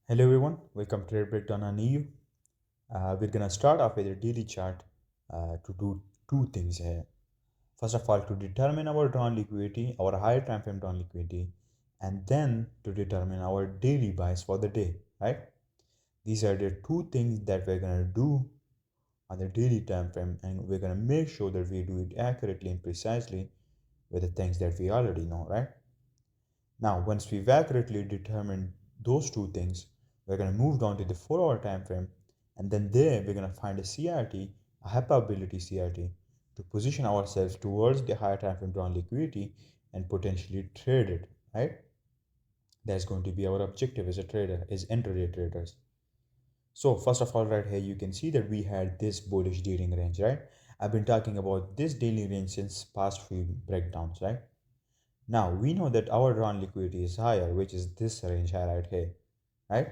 Hello everyone, welcome to Trade Breakdown on EU. We're gonna start off with a daily chart to do two things here. First of all, to determine our drawn liquidity, our higher time frame drawn liquidity, and then to determine our daily buys for the day, right? These are the two things that we're gonna do on the daily time frame, and we're gonna make sure that we do it accurately and precisely with the things that we already know, right? Now, once we've accurately determined those two things, we're going to move down to the 4 hour time frame, and then there we're going to find a CRT, a hyperability CRT, to position ourselves towards the higher time frame drawn liquidity and potentially trade it, right? That's going to be our objective as a trader, as intraday traders. So first of all, right here, you can see that we had this bullish dealing range, right? I've been talking about this daily range since past few breakdowns, right? Now we know that our drawn liquidity is higher, which is this range high right here, right?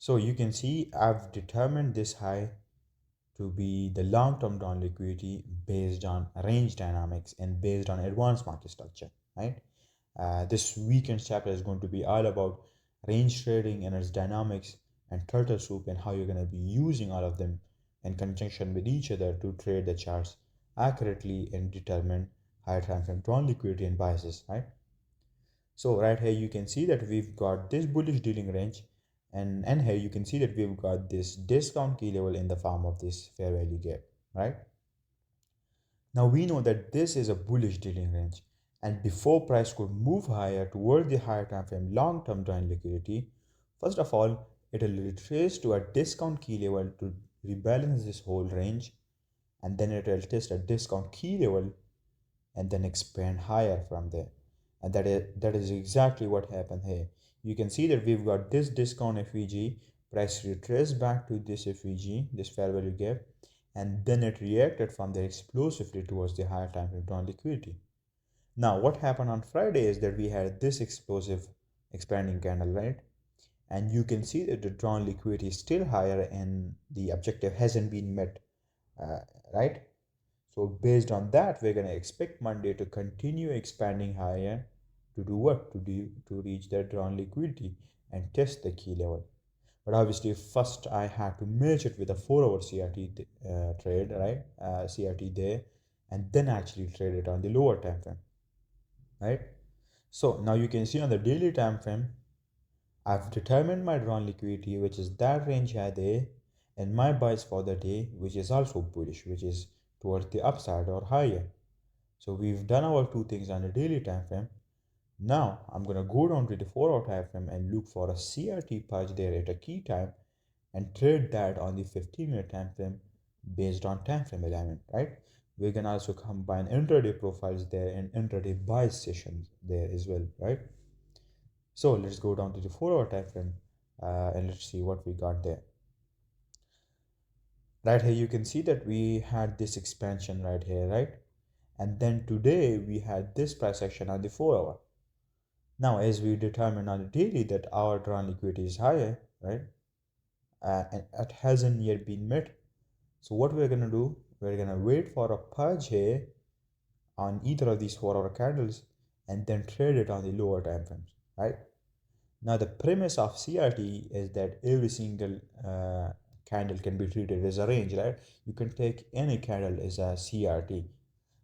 So you can see I've determined this high to be the long-term drawn liquidity based on range dynamics and based on advanced market structure, right? This weekend's chapter is going to be all about range trading and its dynamics and turtle soup and how you're going to be using all of them in conjunction with each other to trade the charts accurately and determine higher time frame drawn liquidity and biases, right? So right here you can see that we've got this bullish dealing range, and here you can see that we've got this discount key level in the form of this fair value gap, right? Now we know that this is a bullish dealing range, and before price could move higher toward the higher time frame long-term joint liquidity, first of all, it will retrace to a discount key level to rebalance this whole range, and then it will test a discount key level and then expand higher from there. And that is exactly what happened here. You can see that we've got this discount FVG, price retraced back to this FVG, this fair value gap, and then it reacted from there explosively towards the higher time frame drawn liquidity. Now, what happened on Friday is that we had this explosive expanding candle, right? And you can see that the drawn liquidity is still higher and the objective hasn't been met, uh, right? So based on that, we're going to expect Monday to continue expanding higher to do what? To reach that drawn liquidity and test the key level. But obviously, first I had to merge it with a 4 hour CRT trade, right? CRT there, and then actually trade it on the lower time frame, right? So now you can see on the daily time frame, I've determined my drawn liquidity, which is that range high there, and my buys for the day, which is also bullish, which is towards the upside or higher. So we've done our two things on the daily time frame. Now I'm gonna go down to the 4 hour time frame and look for a CRT purge there at a key time and trade that on the 15-minute time frame based on time frame alignment, right? We can also combine intraday profiles there and intraday buy sessions there as well, right? So let's go down to the 4 hour time frame and let's see what we got there. Right here you can see that we had this expansion right here, right? And then today we had this price action on the 4 hour. Now, as we determined on the daily that our drawn liquidity is higher, right? And it hasn't yet been met. So what we're gonna do, we're gonna wait for a purge here on either of these 4 hour candles and then trade it on the lower time frames, right? Now the premise of CRT is that every single candle can be treated as a range, right? You can take any candle as a CRT,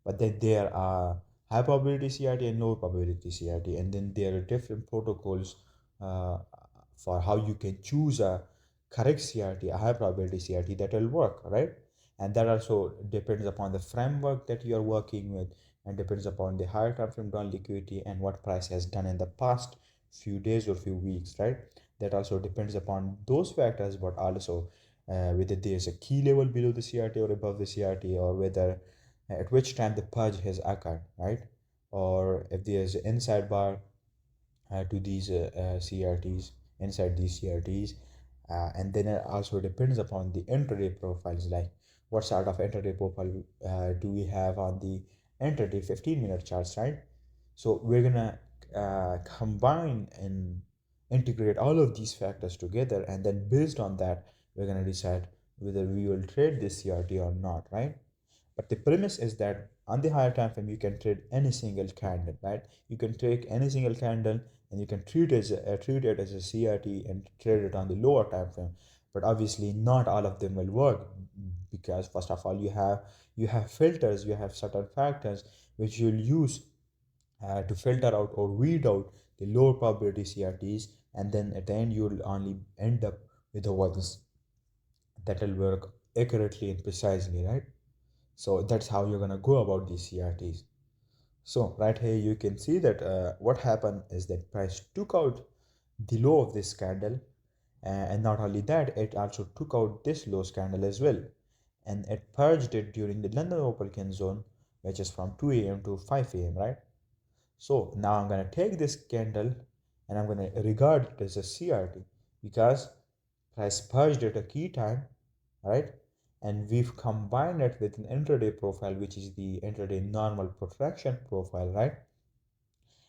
but then there are high probability CRT and low probability CRT, and then there are different protocols uh, for how you can choose a correct CRT, a high probability CRT that will work, right? And that also depends upon the framework that you are working with, and depends upon the higher time frame down liquidity and what price has done in the past few days or few weeks, right? That also depends upon those factors, but also whether there's a key level below the CRT or above the CRT, or whether at which time the purge has occurred, right? Or if there's an inside bar to these CRTs, inside these CRTs, and then it also depends upon the intraday profiles, like what sort of intraday profile do we have on the intraday 15-minute charts, right? So we're gonna combine and integrate all of these factors together, and then based on that, we're gonna decide whether we will trade this CRT or not, right? But the premise is that on the higher time frame, you can trade any single candle, right? You can take any single candle and you can treat it as a CRT and trade it on the lower time frame. But obviously, not all of them will work because first of all, you have filters, you have certain factors which you'll use to filter out or weed out the lower probability CRTs, and then at the end you'll only end up with the ones that will work accurately and precisely, right? So that's how you're gonna go about these CRTs. So right here you can see that what happened is that price took out the low of this candle, and not only that, it also took out this low candle as well, and it purged it during the London Open zone, which is from 2 a.m. to 5 a.m., right? So now I'm going to take this candle and I'm going to regard it as a CRT because price purged at a key time, right? And we've combined it with an intraday profile, which is the intraday normal protraction profile, right?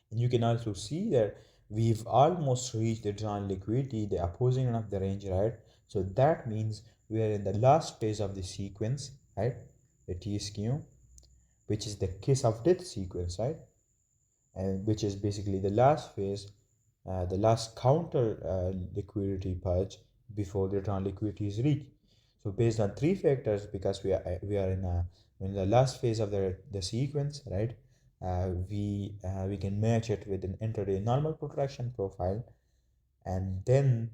And you can also see that we've almost reached the drawn liquidity, the opposing end of the range, right? So that means we are in the last phase of the sequence, right? The TSQ, which is the kiss of death sequence, right? And which is basically the last phase, the last counter liquidity purge before the return liquidity is reached. So based on three factors, because we are in the last phase of the sequence, right? We can match it with an intraday normal protraction profile, and then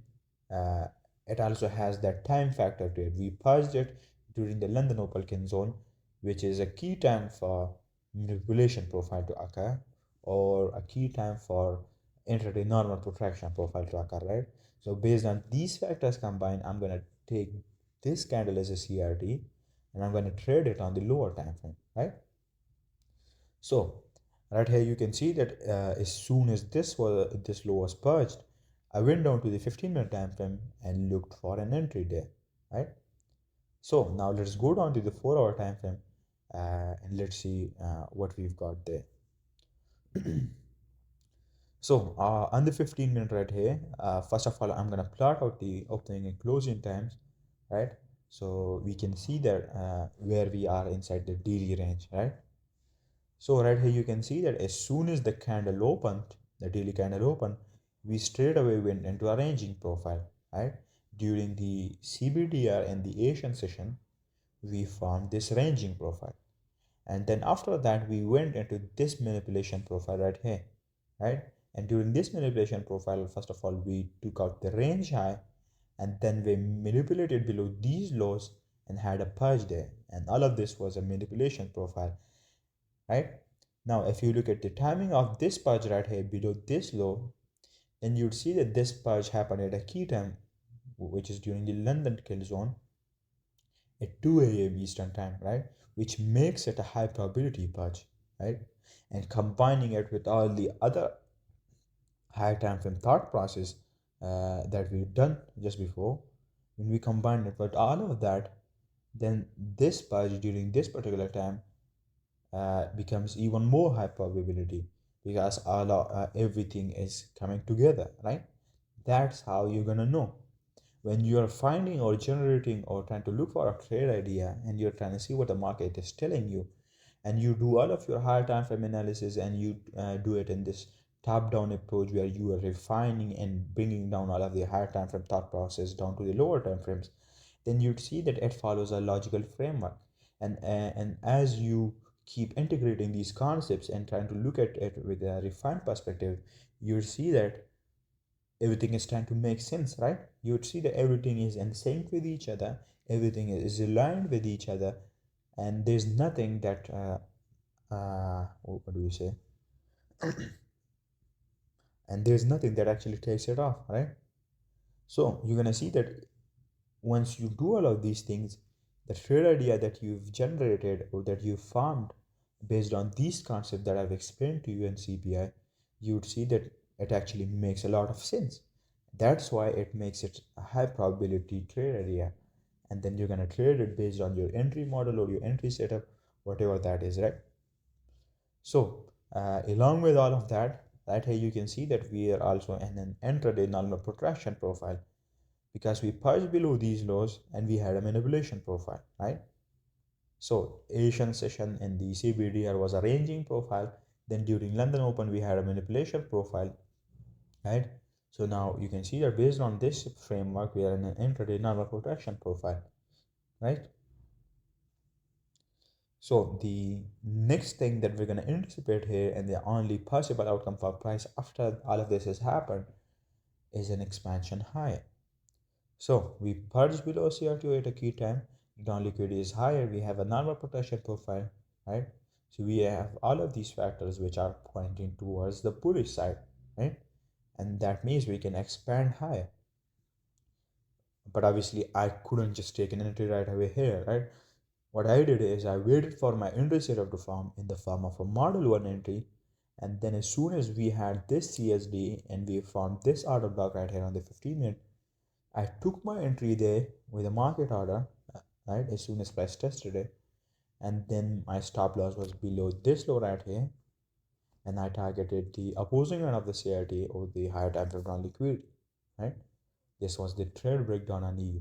uh, it also has that time factor to it. We purged it during the London Open zone, which is a key time for manipulation profile to occur, or a key time for intraday normal protraction profile to occur, right? So based on these factors combined, I'm going to take this candle as a CRT and I'm going to trade it on the lower time frame, right? So right here you can see that as soon as this low was purged, I went down to the 15-minute time frame and looked for an entry there, right? So now let's go down to the 4-hour time frame and let's see what we've got there. So on the 15-minute right here, first of all, I'm gonna plot out the opening and closing times, right? So we can see that where we are inside the daily range, right? So right here you can see that as soon as the candle opened, the daily candle opened, we straight away went into a ranging profile, right? During the CBDR and the Asian session, we formed this ranging profile. And then after that, we went into this manipulation profile right here, right? And during this manipulation profile, first of all, we took out the range high and then we manipulated below these lows and had a purge there. And all of this was a manipulation profile, right? Now, if you look at the timing of this purge right here below this low, then you'd see that this purge happened at a key time, which is during the London kill zone at 2 a.m. Eastern time, right? Which makes it a high probability purge, right? And combining it with all the other high time frame thought process that we've done just before, when we combine it with all of that, then this purge during this particular time becomes even more high probability because everything is coming together, right? That's how you're gonna know when you're finding or generating or trying to look for a trade idea and you're trying to see what the market is telling you, and you do all of your higher time frame analysis and you do it in this top down approach where you are refining and bringing down all of the higher time frame thought process down to the lower time frames, then you'd see that it follows a logical framework. And as you keep integrating these concepts and trying to look at it with a refined perspective, you'll see that everything is trying to make sense, right? You would see that everything is in sync with each other, everything is aligned with each other, and there's nothing that what do you say? And there's nothing that actually takes it off, right? So you're gonna see that once you do all of these things, the trade idea that you've generated or that you've formed based on these concepts that I've explained to you in CPI, you would see that it actually makes a lot of sense. That's why it makes it a high probability trade idea. And then you're gonna trade it based on your entry model or your entry setup, whatever that is, right? So along with all of that, right here you can see that we are also in an intraday normal protraction profile because we purged below these lows and we had a manipulation profile, right? So Asian session in the CBDR was a ranging profile. Then during London Open we had a manipulation profile, right? So now you can see that based on this framework we are in an intraday normal protection profile, right? So the next thing that we're going to anticipate here, and the only possible outcome for price after all of this has happened, is an expansion higher. So we purge below CR2 at a key time, non-liquidity is higher, we have a normal protection profile, right? So we have all of these factors which are pointing towards the bullish side, right? And that means we can expand higher. But obviously I couldn't just take an entry right away here, right? What I did is I waited for my entry setup to form in the form of a model 1 entry, and then as soon as we had this CSD and we found this order block right here on the 15-minute, I took my entry there with a market order, right, as soon as price tested it, and then my stop loss was below this low right here, and I targeted the opposing end of the CRT or the higher time frame liquidity, right? This was the trade breakdown on EU.